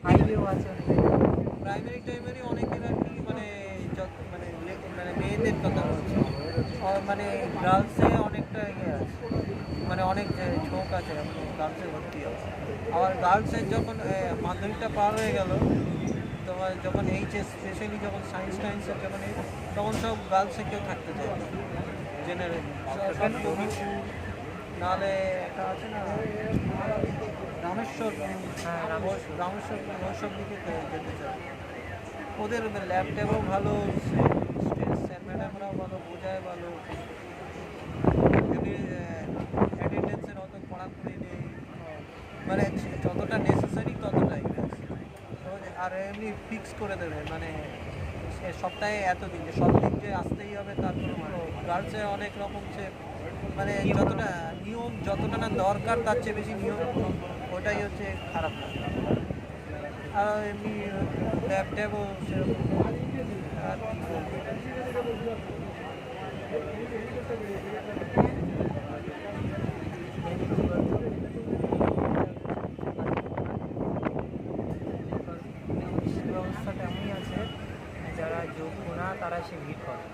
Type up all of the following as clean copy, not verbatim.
হাইওয়েও আছে অনেক প্রাইমারি টাইমারি অনেকের আর কি মানে মানে মানে মেয়েদের কথা বলছি, মানে গার্লসে অনেকটা ইয়ে আছে, মানে অনেক ঝোঁক আছে এখন গার্লসে ভর্তি হবে। আবার গার্লসের যখন মাধ্যমিকটা পার হয়ে গেল, তোমার যখন এইচএস স্পেশালি যখন সায়েন্স টাইন্সের যখন তখন সব গার্লসে কেউ থাকতে চায় না জেনারেলি, সব জমিপুর নাহলে একটা আছে না রামেশ্বর, হ্যাঁ রামেশ্বর ওইসব দিকে যেতে চায়। ওদের ল্যাপটপও ভালো, স্যার ম্যাডামরাও ভালো, বোঝায় ভালো, এমনি অ্যাটেন্ডেন্সের অত কড়াকড়ি নেই, মানে যতটা নেসেসারি ততটাই ব্যাস। আর এমনি ফিক্স করে দেবে, মানে সপ্তাহে এতদিন যে সব দিন যে আসতেই হবে তার কোনো মানে। গার্লসে অনেক রকম সে মানে যতটা নিয়ম, যতটা না দরকার তার চেয়ে বেশি নিয়ম, ওটাই হচ্ছে খারাপ লাগে। আর এমনি ল্যাপটপও সেরকম আর ব্যবস্থাটা এমনই আছে, যারা যোগ্য না তারা এসে ভিড় করে।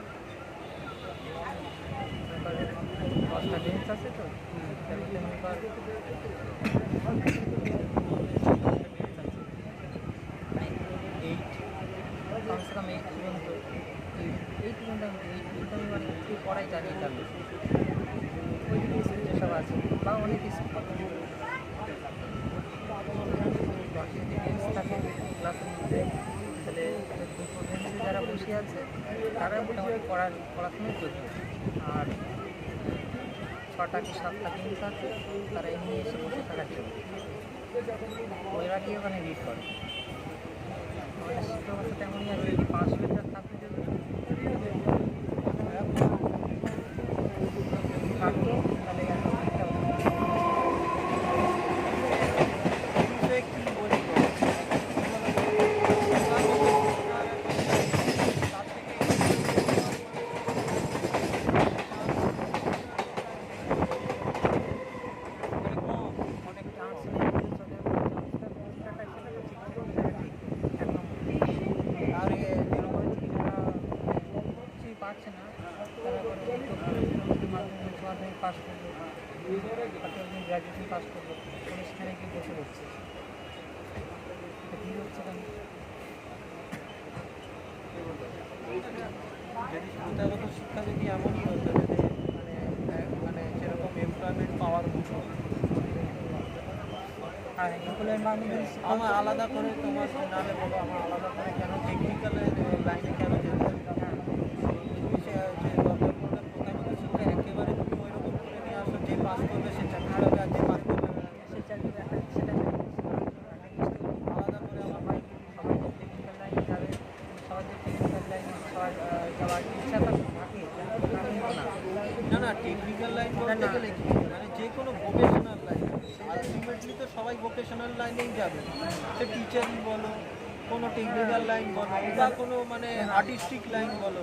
দশটা বেঞ্চ আছে তো, তার মধ্যে মনে কর 8, কমসে কম 8 পর্যন্ত, 8 পর্যন্ত আমি মানে একটু পড়াই জানি তার ওই যেসব আছে বা অনেক স্কুল দশটি বেঞ্চ থাকে ক্লাসের মধ্যে, তাহলে দুটো বেঞ্চে যারা বসে আছে তারা মোটামুটি পড়াশোনার যোগ্য। আর 6টা কি 7টা বেঞ্চ আছে তারা এমনি এসে বসে থাকার জন্য, ওরা গিয়ে ওখানে রিড করে। আমাদের শিক্ষা ব্যবস্থা তেমনই আছে, যদি 5 মিটার থাকতে যদি থাকতো তাহলে একটা কি বলি অনেক চান্স নেই চলে এক নম্বর। আর এরপরে যদি যারা কিছুই পারছে না তারা মাধ্যমিক পাস করলো, গ্র্যাজুয়েশন পাস করলো, তাহলে সেখানে গিয়ে বসে পড়ছে। ভিড় হচ্ছে কেন? যদি প্রথাগত শিক্ষা যদি এমনই হতো, যদি মানে যেরকম এমপ্লয়মেন্ট পাওয়ার মতো, আর এগুলোর মানে আমার আলাদা করে তোমার নাহলে বলো, আমার আলাদা করে কেন টেকনিক্যালের লাইনে কেন যেতে হবে? তুমি যে দরকার পড়লে প্রথাগত শিক্ষা একেবারে তুমি ওই রকম করে নিয়ে আসো, যে পাস করবে সে চাকরি পাবে আর যে পাস করবে না সে চাকরি সেটা আলাদা করে আমার ভাই সবাই যে টেকনিক্যাল লাইনে যাবে, সবার যে টেকনিক্যাল লাইনে সবার যাওয়ার ইচ্ছা থাকে না না, টেকনিক্যাল লাইন বলতে গেলে কি মানে যে কোনো ভোকেশনাল লাইন, আলটিমেটলি তো সবাই ভোকেশনাল লাইনেই যাবে, সে টিচারই বলো, কোনো টেকনিক্যাল লাইন বলো বা কোনো মানে আর্টিস্টিক লাইন বলো।